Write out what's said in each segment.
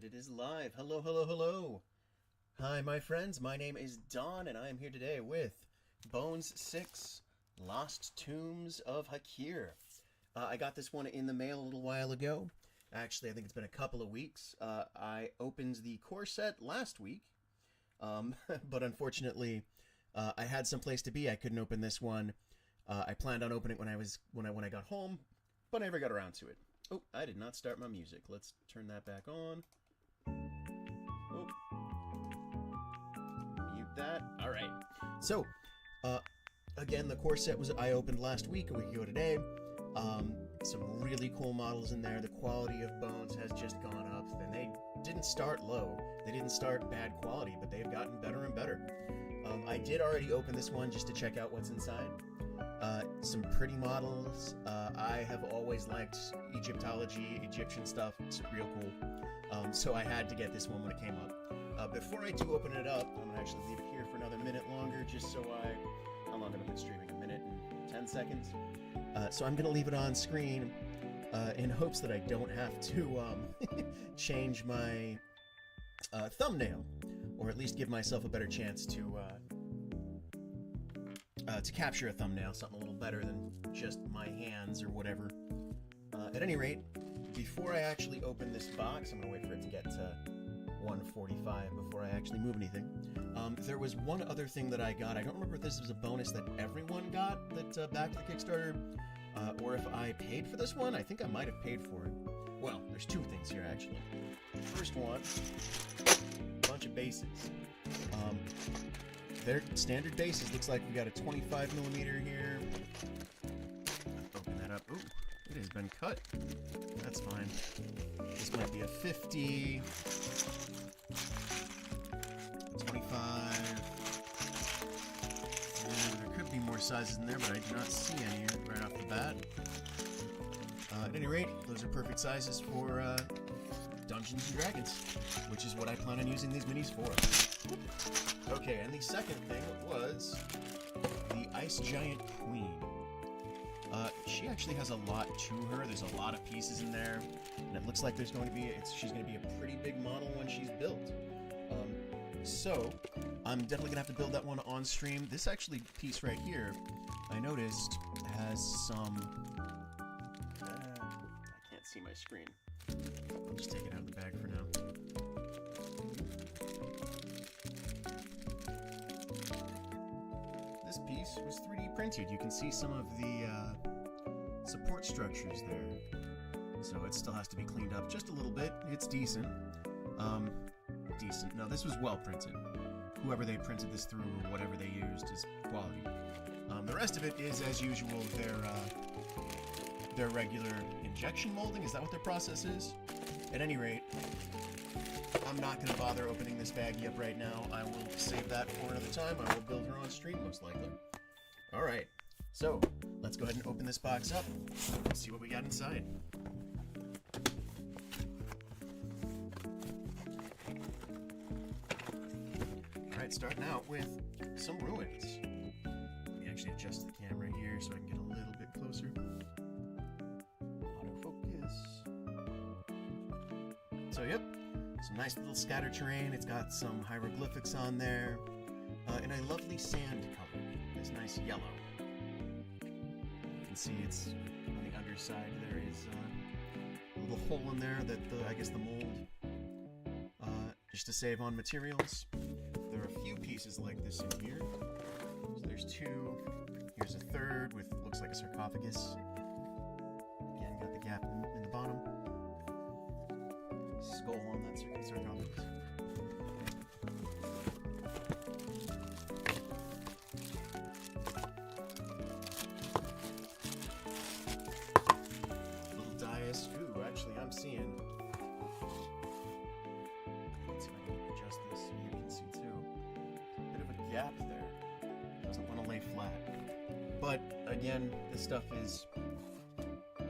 And it is live. Hello, hello, hello. Hi, my friends. My name is Don, and I am here today with Bones 6, Lost Tombs of Hakir. I got this one in the mail a little while ago. Actually, I think it's been a couple of weeks. I opened the core set last week, but unfortunately, I had some place to be. I couldn't open this one. I planned on opening it when I got home, but I never got around to it. Oh, I did not start my music. Let's turn that back on. Oh. Mute that. All right. So, again, the core set I opened last week, a week ago today. Some really cool models in there. The quality of Bones has just gone up. And they didn't start low. They didn't start bad quality, but they've gotten better and better. I did already open this one just to check out what's inside. Some pretty models. I have always liked Egyptology, Egyptian stuff. It's real cool. So I had to get this one when it came up. Before I do open it up, I'm going to actually leave it here for another minute longer, just so how long have I been streaming? A minute and 10 seconds? So I'm going to leave it on screen in hopes that I don't have to change my thumbnail, or at least give myself a better chance to capture a thumbnail, something a little better than just my hands or whatever. At any rate, before I actually open this box, I'm going to wait for it to get to 1:45 before I actually move anything. There was one other thing that I got. I don't remember if this was a bonus that everyone got that backed the Kickstarter, or if I paid for this one. I think I might have paid for it. Well, there's two things here, actually. First one, a bunch of bases. They're standard bases. Looks like we got a 25 millimeter here. Open that up. Ooh, it has been cut. That's fine. This might be a 50, 25. And there could be more sizes in there, but I do not see any right off the bat. At any rate, those are perfect sizes for Dungeons & Dragons, which is what I plan on using these minis for. Okay, and the second thing was the Ice Giant Queen. She actually has a lot to her. There's a lot of pieces in there, and it looks like she's going to be a pretty big model when she's built. So I'm definitely gonna have to build that one on stream. This actually piece right here, I noticed, has some. I can't see my screen. I'll just take it out of the bag for now. This piece was 3D printed. You can see some of the support structures there. So it still has to be cleaned up just a little bit. It's decent. Decent. No, this was well printed. Whoever they printed this through or whatever they used is quality. The rest of it is, as usual, their regular injection molding. Is that what their process is? At any rate, I'm not going to bother opening this baggie up right now. I will save that for another time. I will build her on stream, most likely. Alright, so let's go ahead and open this box up and see what we got inside. Alright, starting out with some ruins. Let me actually adjust the camera here so I can get a little bit closer. Autofocus. So, yep. Some nice little scatter terrain. It's got some hieroglyphics on there, and a lovely sand color. This nice yellow. You can see it's on the underside. There is a little hole in there that I guess the mold, just to save on materials. There are a few pieces like this in here. So there's two. Here's a third with looks like a sarcophagus. Again, got the gap in the bottom. Skull on that sarcophagus. Little dais. Ooh, actually, I'm seeing. Let's see if I can adjust this so you can see too. A bit of a gap there. Doesn't want to lay flat. But again, this stuff is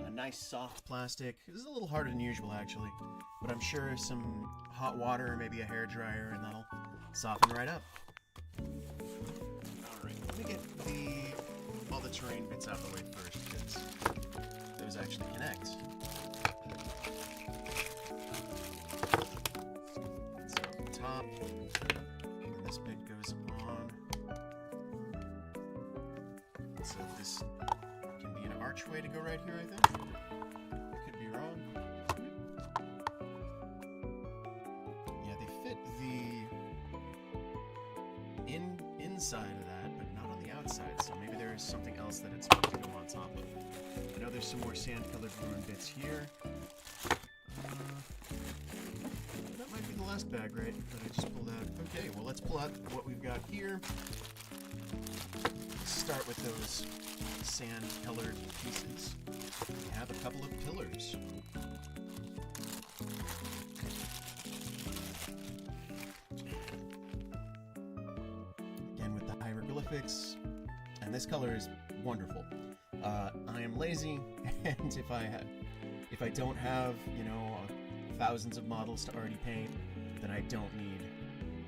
a nice soft plastic. This is a little harder than usual, actually. But I'm sure some hot water or maybe a hairdryer and that'll soften right up. Alright, let me get all the terrain bits out of the way first, because those actually connect. inside of that, but not on the outside, so maybe there is something else that it's supposed to go on top of. I know there's some more sand-colored ruin bits here. That might be the last bag, right, that I just pulled out. Okay, well, let's pull out what we've got here. Let's start with those sand-colored pieces. We have a couple of pillars. Again with the hieroglyphics, and this color is wonderful. I am lazy, and if I don't have, you know, thousands of models to already paint, then I don't need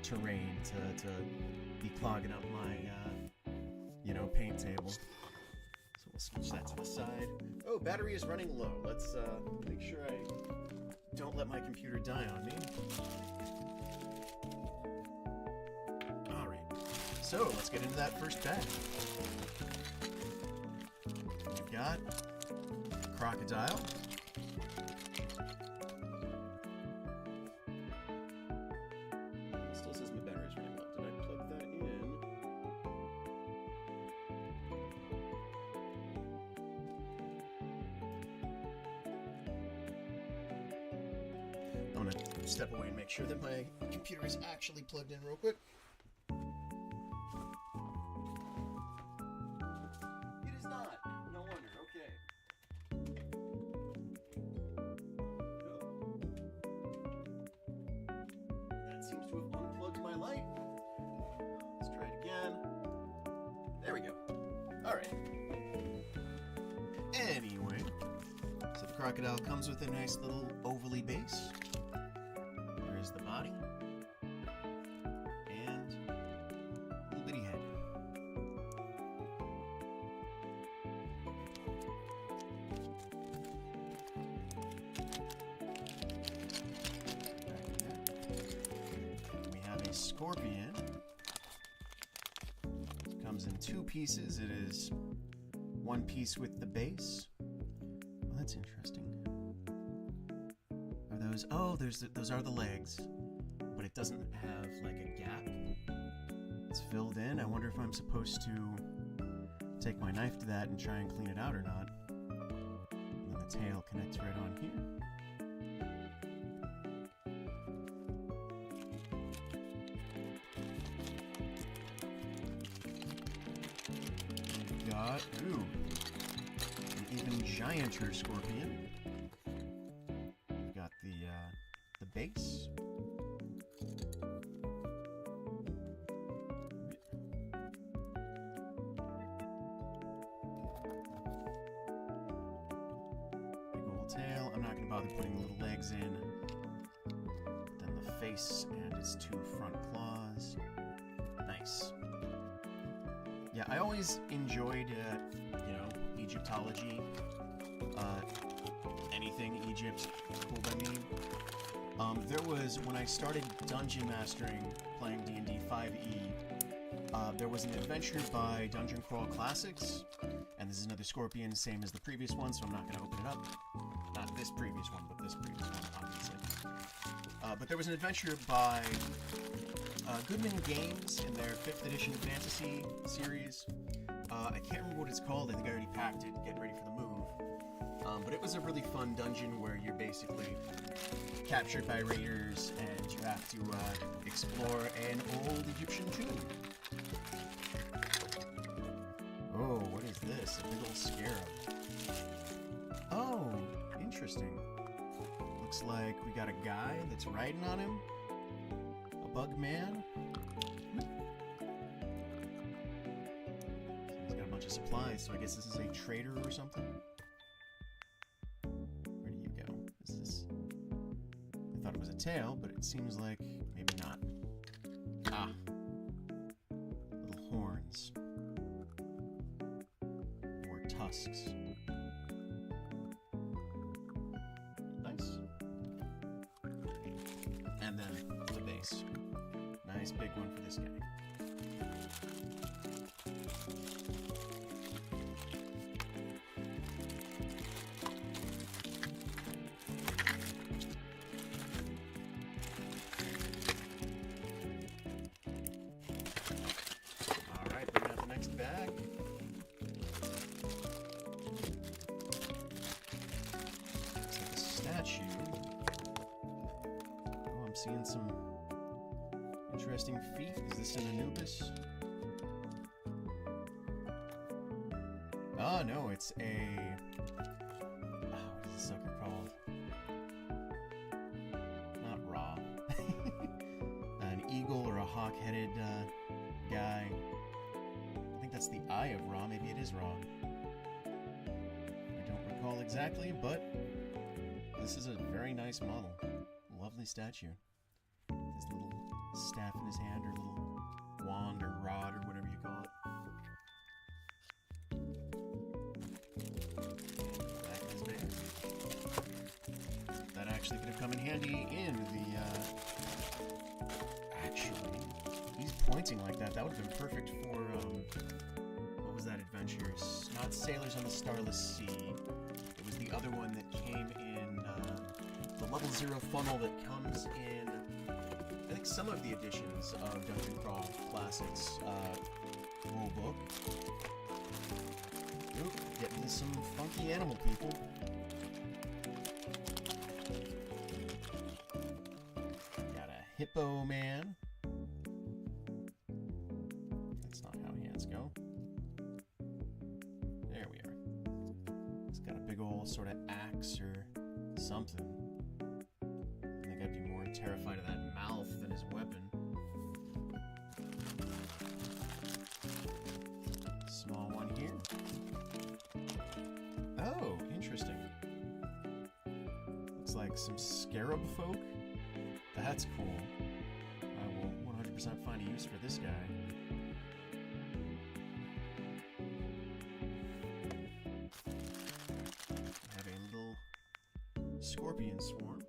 terrain to be clogging up my, you know, paint table. So we'll switch that to the side. Oh, battery is running low. Let's make sure I don't let my computer die on me. All right. So let's get into that first bag. We've got crocodile. Still says my battery's running low. Did I plug that in? I'm gonna step away and make sure that my computer is actually plugged in real quick. It is not. No wonder. Okay. That seems to have unplugged my light. Let's try it again. There we go. All right. Anyway, so the crocodile comes with a nice little ovally base. There's the body. And a little bitty head. We have a scorpion. It comes in 2 pieces. It is 1 piece with the base. Well, that's interesting. Are those? Oh, those are the legs, but it doesn't have like a gap. It's filled in. I wonder if I'm supposed to take my knife to that and try and clean it out or not. And then the tail connects right on here. We've got an even gianter scorpion. We've got the base. Big old tail. I'm not going to bother putting little legs in. Then the face and its 2 front claws. Nice. Yeah, I always enjoyed, you know, Egyptology. Anything Egypt, cool by me. There was, when I started dungeon mastering, playing D&D 5e, there was an adventure by Dungeon Crawl Classics, and this is another scorpion, same as the previous one, so I'm not going to open it up. Not this previous one, but this previous one, obviously. But there was an adventure by Goodman Games in their 5th edition fantasy series. I can't remember what it's called. I think I already packed it, getting ready for the move. But it was a really fun dungeon where you're basically captured by raiders and you have to explore an old Egyptian tomb. Oh, what is this? A big old scarab. Oh, interesting. Looks like we got a guy that's riding on him. A bug man. He's got a bunch of supplies, so I guess this is a trader or something. Where do you go? Is this... I thought it was a tail, but it seems like maybe not. Ah. Little horns. Or tusks. Nice. And then the base. Nice big one for this guy. seeing some interesting feet. Is this an Anubis? Oh, no, it's a... what is this sucker called? Not Ra. An eagle or a hawk-headed guy. I think that's the Eye of Ra. Maybe it is Ra. I don't recall exactly, but this is a very nice model. Lovely statue. His little staff in his hand, or little wand or rod, or whatever you call it. That is big. That actually could have come in handy in the, actually, he's pointing like that. That would have been perfect for, what was that adventure? Not Sailors on the Starless Sea. It was the other one that came in, the Level 0 funnel that comes in, I think, some of the editions of Dungeon Crawl Classics rulebook. Oop, getting some funky animal people. Got a hippo man. That's not how hands go. There we are. He's got a big old sort of axe or something. I think I'd be more terrified of that mouth than his weapon. Small one here. Oh, interesting. Looks like some scarab folk. That's cool. I will 100% find a use for this guy. Have a little scorpion swarm.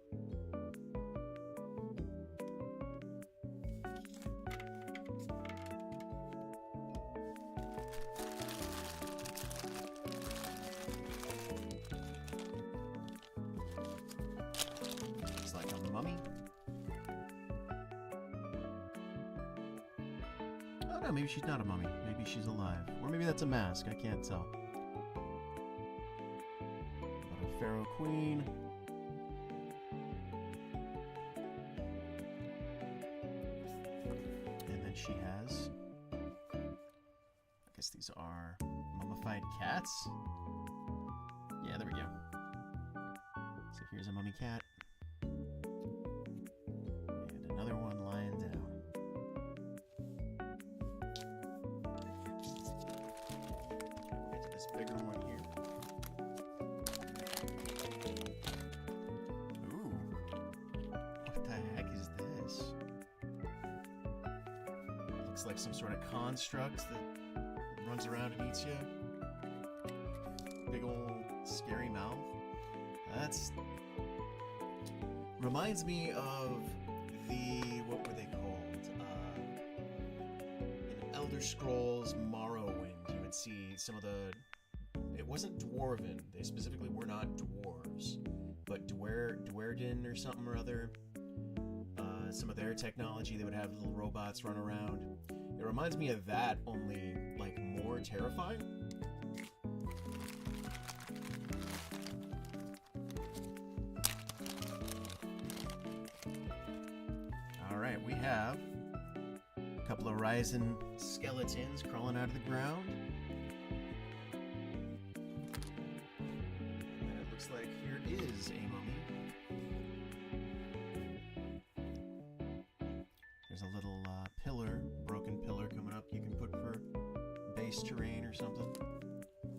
Looks like a mummy. Oh no, maybe she's not a mummy. Maybe she's alive. Or maybe that's a mask. I can't tell. Got a pharaoh queen. And then she has... I guess these are mummified cats? Yeah, there we go. So here's a mummy cat. And another one lying down. We'll get to this bigger one here. Ooh. What the heck is this? Looks like some sort of construct that runs around and eats you. Big old scary mouth. That's... reminds me of the... what were they called? In Elder Scrolls Morrowind, you would see some of the... It wasn't Dwarven. They specifically were not dwarves. But Dwerden or something or other. Some of their technology, they would have little robots run around. It reminds me of that, only, like, more terrifying. Alright, we have a couple of rising skeletons crawling out of the ground. And it looks like here is a mummy. There's a little pillar, broken pillar coming up you can put for base terrain or something.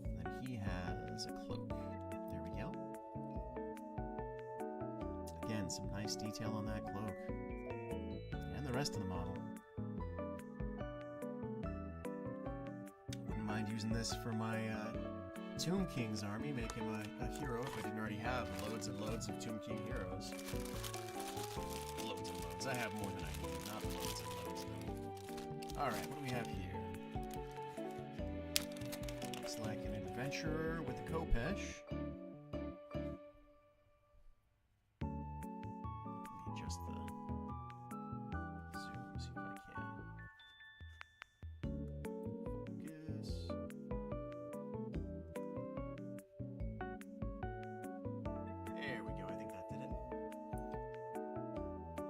And then he has a cloak. There we go. Again, some nice detail on that cloak. And the rest of the model. Wouldn't mind using this for my Tomb King's army, make him a hero if I didn't already have loads and loads of Tomb King heroes. Loads and loads. I have more than I need, not loads and loads though. Alright, what do we have here? Looks like an adventurer with a Kopesh. Let me adjust the zoom, see if I can. Focus. There we go, I think that did it.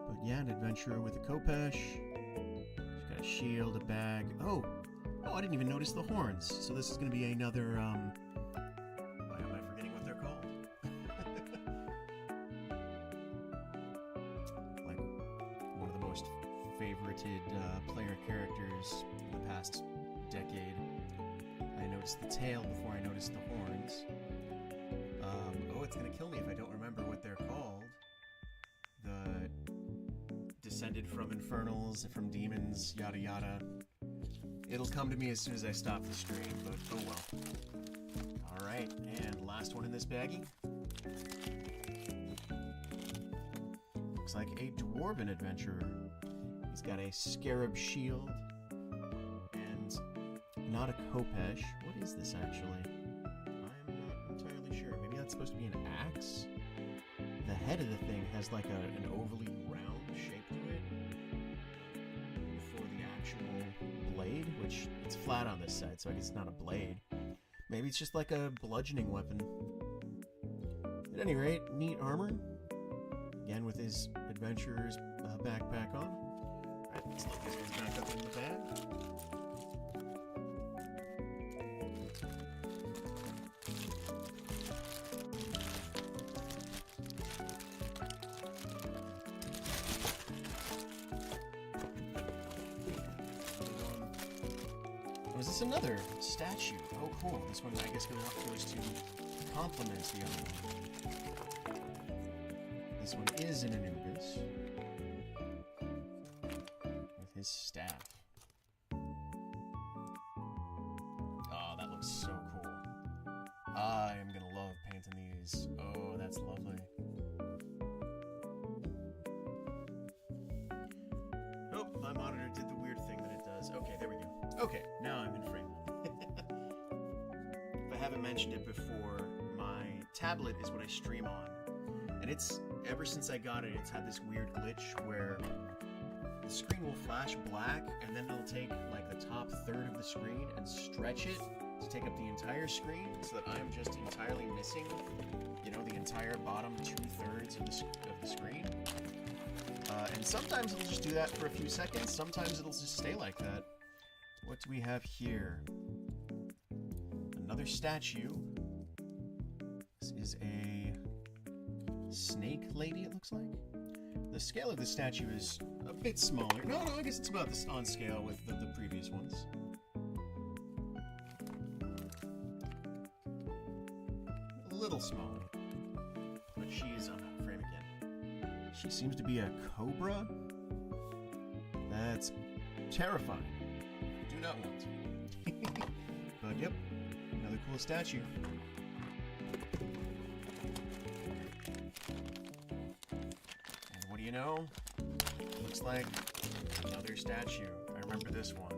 But Yeah, an adventurer with a khopesh. She's got a shield, a bag. Oh, I didn't even notice the horns. So this is going to be another, why am I forgetting what they're called? Like, one of the most favorited player characters in the past decade. I noticed the tail before I noticed the horns. It's going to kill me if I don't remember what they're called. The descended from infernals, from demons, yada yada. It'll come to me as soon as I stop the stream, but oh well. Alright, and last one in this baggie. Looks like a dwarven adventurer. He's got a scarab shield and not a khopesh. What is this actually? I'm not entirely sure. Maybe that's supposed to be an axe? The head of the thing has like an overly round shape to it for the actual blade, which it's flat on this side, so I guess it's not a blade. Maybe it's just like a bludgeoning weapon. At any rate, neat armor. Again with his adventurer's backpack on. Alright, let's load these ones back up in the bag. Was this another statue? Oh, cool. This one, I guess, goes to complement the other one. This one is an Anubis with his staff. Oh, that looks so cool. I am gonna love painting these. Oh, that's lovely. Oh, my monitor did the weird thing that it does. Okay, there we go. Okay, now I'm in frame. If I haven't mentioned it before, my tablet is what I stream on. And it's, ever since I got it, it's had this weird glitch where the screen will flash black, and then it'll take like the top third of the screen and stretch it to take up the entire screen, so that I'm just entirely missing, you know, the entire bottom 2/3 of the screen. And sometimes it'll just do that for a few seconds, sometimes it'll just stay like that. What do we have here? Another statue. This is a snake lady, it looks like. The scale of the statue is a bit smaller. No, I guess it's about this on scale with the previous ones. A little smaller. But she is on frame again. She seems to be a cobra. That's terrifying. Do not want to. But yep, another cool statue. And what do you know? Looks like another statue. I remember this one.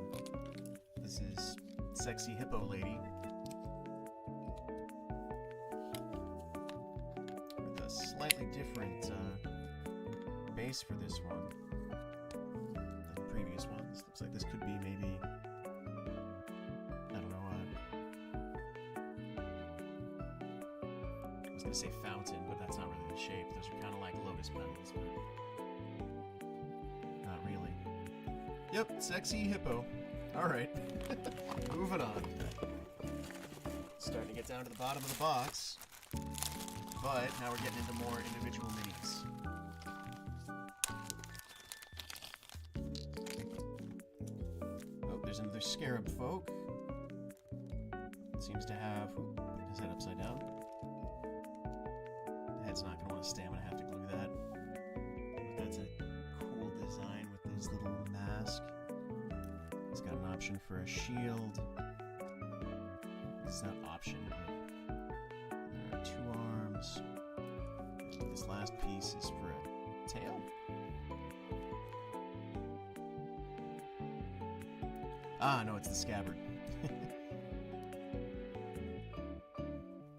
This is Sexy Hippo Lady. With a slightly different base for this one than the previous ones. Looks like this could be maybe, I don't know, I was gonna say fountain, but that's not really the shape. Those are kind of like lotus petals, but not really. Yep, Sexy Hippo. Alright, moving on. Starting to get down to the bottom of the box, but now we're getting into more individual minis. There's another scarab folk. Seems to have... Ooh, his head upside down. The head's not going to want to stay. I'm going to have to glue that. But that's a cool design with his little mask. He's got an option for a shield. It's not option, but there are 2 arms. This last piece is for a tail. Ah, no, it's the scabbard.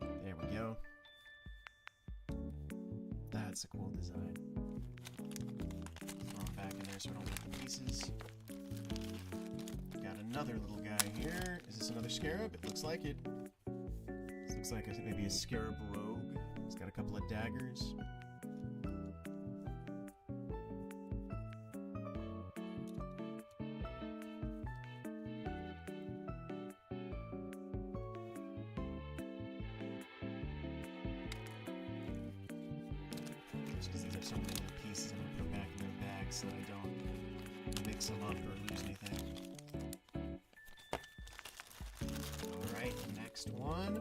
There we go. That's a cool design. Throw them back in there so we don't get the pieces. Got another little guy here. Is this another scarab? It looks like it. This looks like maybe a scarab rogue. He's got a couple of daggers. are some of the little pieces I'm going to put back in the bag so that I don't mix them up or lose anything. Alright, next one.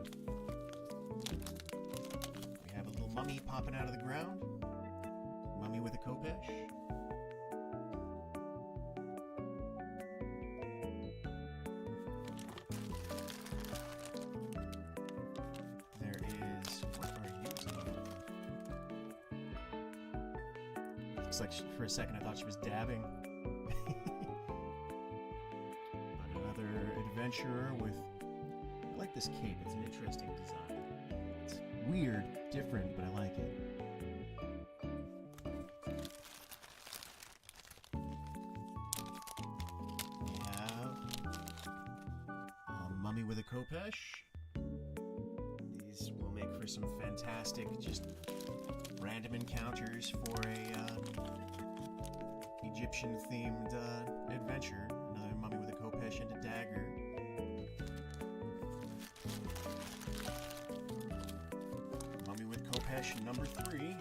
We have a little mummy popping out of the ground. Mummy with a khopesh. There is... what are you doing? Looks like for a second I thought she was dabbing. Another adventurer with... I like this cape, it's an interesting design. It's weird, different, but I like it. We have mummy with a khopesh. These will make for some fantastic, just random encounters for a Egyptian-themed adventure. Another mummy with a khopesh and a dagger. Mummy with khopesh number 3.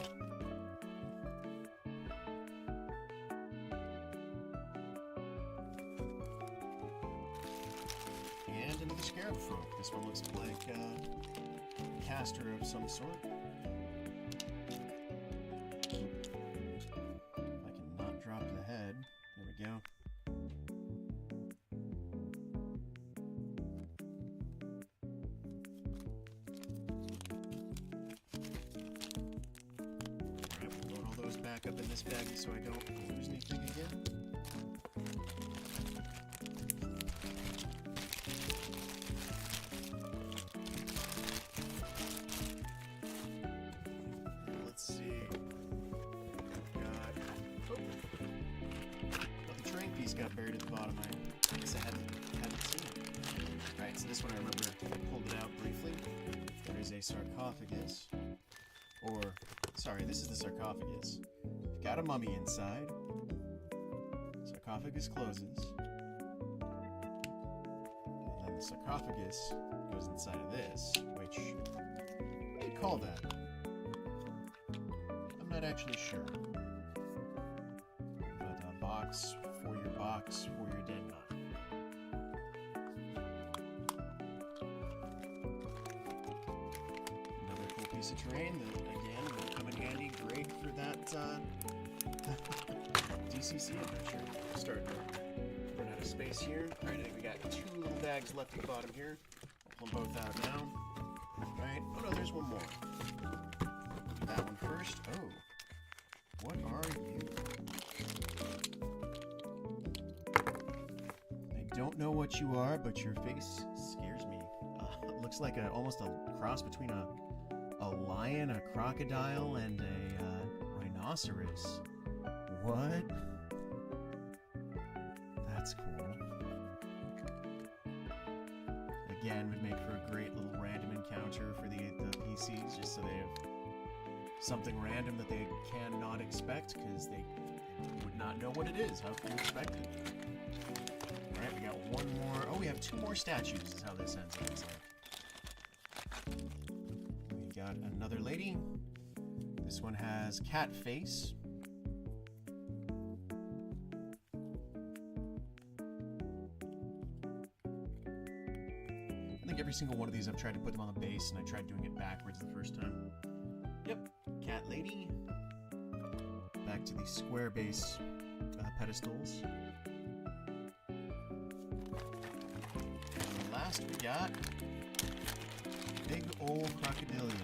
And another scarab frog. This one looks like a caster of some sort. If I can not drop the head. There we go. Alright, we'll load all those back up in this bag so I don't lose anything again. Let's see. The train piece got buried at the bottom. I guess I hadn't seen it. Right, so this one I remember I pulled it out briefly. There is a sarcophagus. Or, sorry, this is the sarcophagus. You've got a mummy inside. Sarcophagus closes. And then the sarcophagus goes inside of this, which what do you call that? I'm not actually sure. But a box for your dead mummy. Another cool piece of terrain that, again, will come in handy. Great for that DCC adventure. Start to run out of space here. Alright, I think we got 2 little bags left at the bottom here. I'll pull them both out now. Alright, oh no, there's one more. That one first. Oh, what are you? I don't know what you are, but your face scares me. It looks like almost a cross between a lion, a crocodile, and a rhinoceros. What? That's cool. Again, would make for a great little random encounter for the PCs, just so they have something random that they cannot expect, because they would not know what it is. How can you expect it? Alright, we got one more. Oh, we have 2 more statues is how this ends, it looks like. We got another lady. This one has cat face. I think every single one of these I've tried to put them on the base, and I tried doing it backwards the first time. Yep, cat lady. Back to the square base pedestals. And last we got big old crocodilian.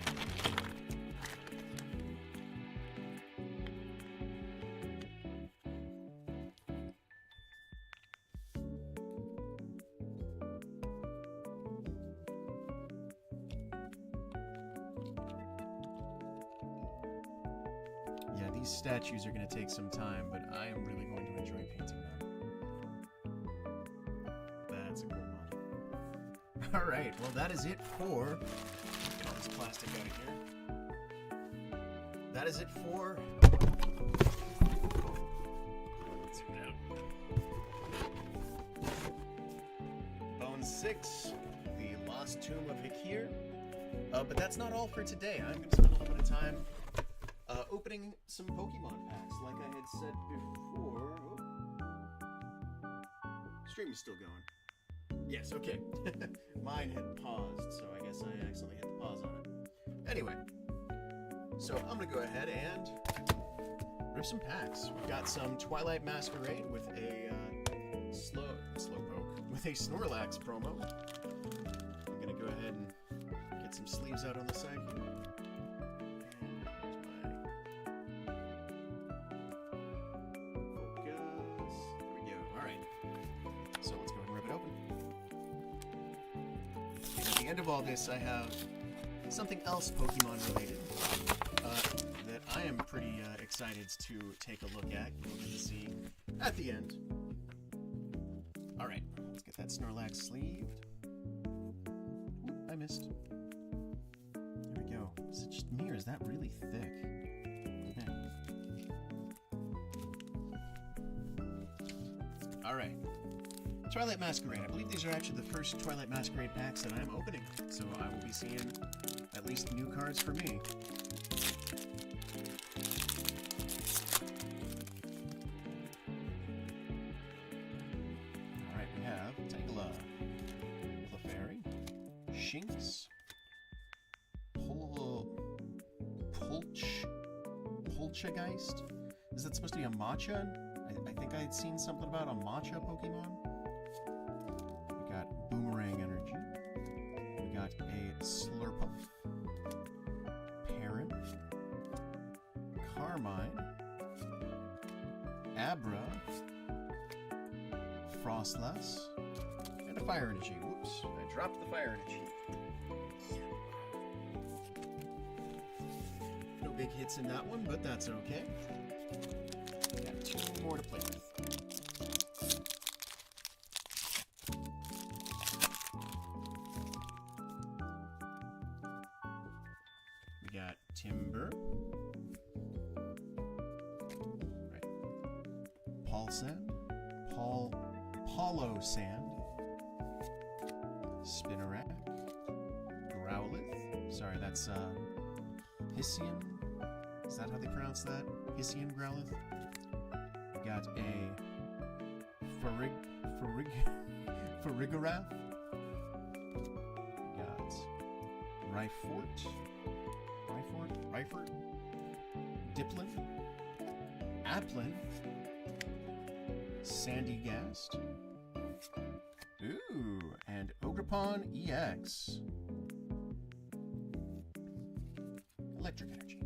Yeah, these statues are going to take some time, but I am really going to enjoy painting them. That's a cool model. Alright, well that is it for... Get all this plastic out of here. That is it for... Let's zoom out. Bone 6, the Lost Tomb of Hakir. But that's not all for today. I'm going to spend a little bit of time opening some Pokemon packs, like I had said before. Stream is still going. Yes, okay. Mine had paused, so I guess I accidentally hit the pause on it. Anyway, so I'm gonna go ahead and rip some packs. We've got some Twilight Masquerade with a Slowpoke with a Snorlax promo. I'm gonna go ahead and get some sleeves out on the side here. End of all this, I have something else Pokemon related that I am pretty excited to take a look at. You'll get to see at the end. All right, let's get that Snorlax sleeved. Oop, I missed. There we go. Is it just me, or is that really thick? All right. Twilight Masquerade. I believe these are actually the first Twilight Masquerade packs that I'm opening, so I will be seeing at least new cards for me. Alright, we have Tangela, Clefairy, Shinx, Poltergeist. Is that supposed to be a matcha? I think I had seen something about a matcha Pokemon. Boomerang Energy. We got a Slurpuff, Parent, Carmine, Abra, Frostless, and a Fire Energy. Whoops, I dropped the Fire Energy. No big hits in that one, but that's okay. Got 2 more to play with. Got Timber, right? Paulo Sand, Spinarak, Growlithe. Sorry, that's Hisian. Is that how they pronounce that? Hisian Growlithe. We got a Farigiraf. We got Rhyfort, Diplin, Applin, Sandygast, ooh, and Ogerpon EX. Electric Energy.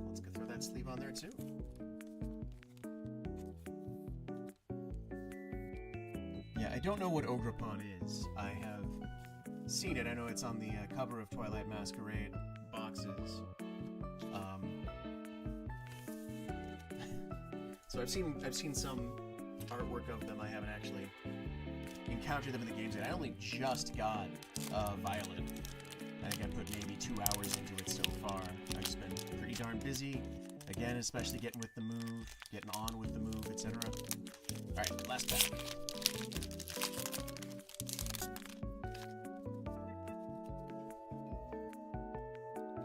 Let's go throw that sleeve on there too. Yeah, I don't know what Ogerpon is. I have seen it. I know it's on the cover of Twilight Masquerade boxes. So I've seen some artwork of them. I haven't actually encountered them in the games yet. I only just got Violet. I think I put maybe 2 hours into it so far. I've just been pretty darn busy. Again, especially getting with the move, getting on with the move, etc. Alright, last pack.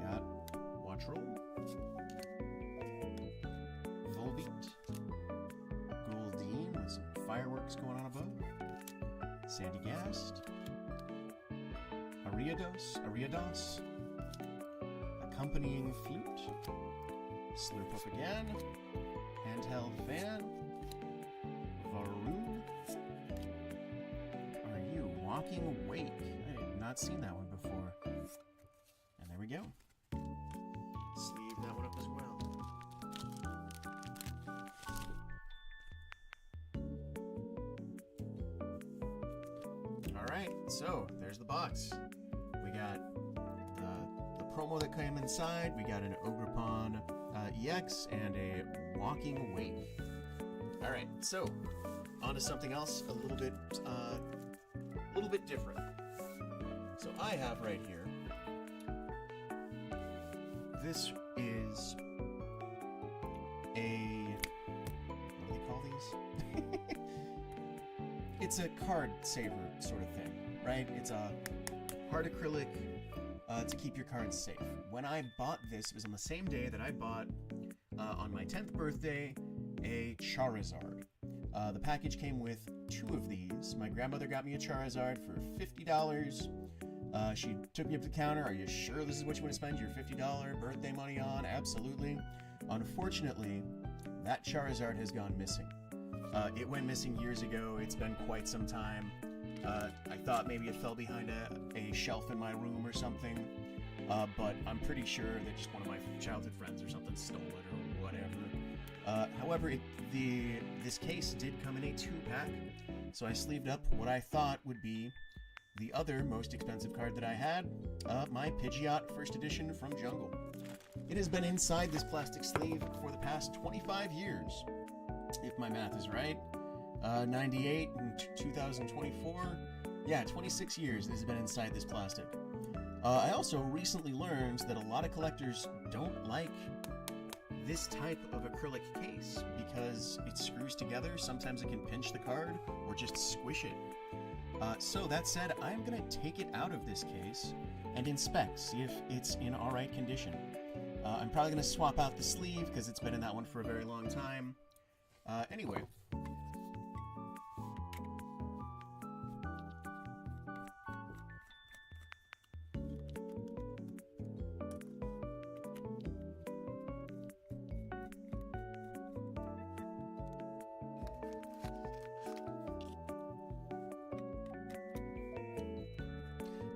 Got Wattrel, Volbeat, Goldeen with some fireworks going on above, Sandygast, Ariados, Accompanying Flute, Slurpuff again, Handheld Fan, Varoon. Are you Walking Awake? I have not seen that one before. And there we go. Sleeve that one up as well. Alright, so there's the box. We got the promo that came inside. We got an Ogerpon EX and a Walking Awake. Alright, so on to something else a little bit different. So I have right here, this is a, what do they call these? It's a card saver sort of thing, right? It's a hard acrylic to keep your cards safe. When I bought this, it was on the same day that I bought, on my 10th birthday, a Charizard. The package came with 2 of these. My grandmother got me a Charizard for $50. She took me up to the counter. Are you sure this is what you want to spend your $50 birthday money on? Absolutely. Unfortunately, that Charizard has gone missing. It went missing years ago. It's been quite some time. I thought maybe it fell behind a shelf in my room or something, but I'm pretty sure that just one of my childhood friends or something stole it or whatever. However, this case did come in a 2-pack, so I sleeved up what I thought would be the other most expensive card that I had, my Pidgeot First Edition from Jungle. It has been inside this plastic sleeve for the past 25 years, if my math is right. 98 and 2024. Yeah, 26 years it has been inside this plastic. I also recently learned that a lot of collectors don't like this type of acrylic case because it screws together. Sometimes it can pinch the card or just squish it. So that said, I'm going to take it out of this case and inspect, see if it's in alright condition. I'm probably going to swap out the sleeve because it's been in that one for a very long time. Anyway.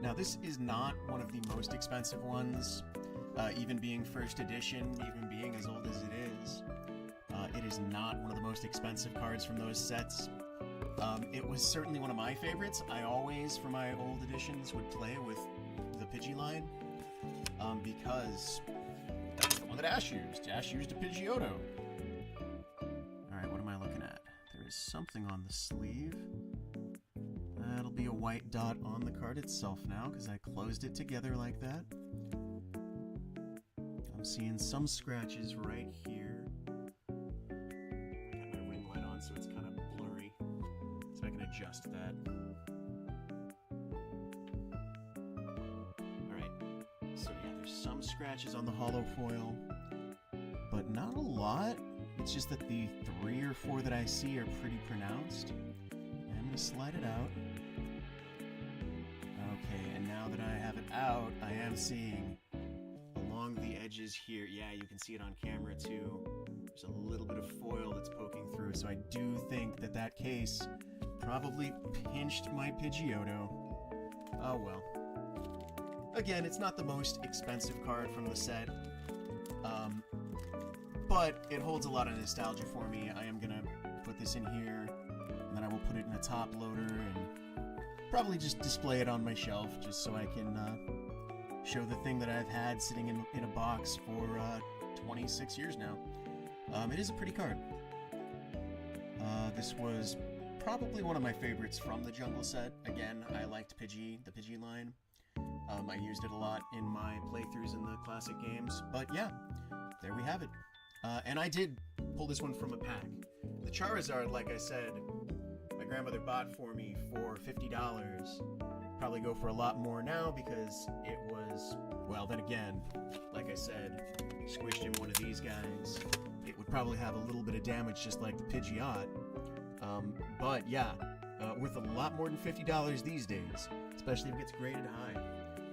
Now, this is not one of the most expensive ones, even being first edition, even being as old as it is. It is not one of the most expensive cards from those sets. It was certainly one of my favorites. I always, for my old editions, would play with the Pidgey line, because that's the one that Ash used. Ash used a Pidgeotto. Alright, what am I looking at? There is something on the sleeve. That'll be a white dot on the card itself now, because I closed it together like that. I'm seeing some scratches right here. I got my ring light on, so it's kind of blurry. So I can adjust that. Alright, so yeah, there's some scratches on the hollow foil, but not a lot. It's just that the 3 or 4 that I see are pretty pronounced. I'm going to slide it out. Okay, and now that I have it out, I am seeing along the edges here, yeah, you can see it on camera too, there's a little bit of foil that's poking through, so I do think that that case probably pinched my Pidgeotto. Oh well. Again, it's not the most expensive card from the set, but it holds a lot of nostalgia for me. I am going to put this in here, and then I will put it in a top loader, and probably just display it on my shelf, just so I can show the thing that I've had sitting in a box for 26 years now. It is a pretty card. This was probably one of my favorites from the Jungle set. Again, I liked the Pidgey line. I used it a lot in my playthroughs in the classic games. But yeah, there we have it. And I did pull this one from a pack. The Charizard, like I said, my grandmother bought for me for $50. Probably go for a lot more now because it was, well, then again, like I said, squished in one of these guys. It would probably have a little bit of damage just like the Pidgeot. But yeah, worth a lot more than $50 these days, especially if it gets graded high.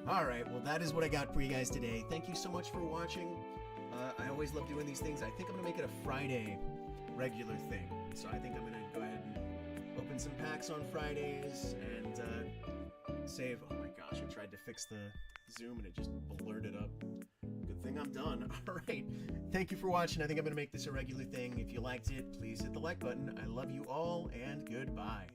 Alright, well that is what I got for you guys today. Thank you so much for watching. I always love doing these things. I think I'm going to make it a Friday regular thing. So I think I'm going to go ahead and open some packs on Fridays and save. Oh my gosh, I tried to fix the zoom and it just blurred it up. Good thing I'm done. Alright, thank you for watching. I think I'm going to make this a regular thing. If you liked it, please hit the like button. I love you all, and goodbye.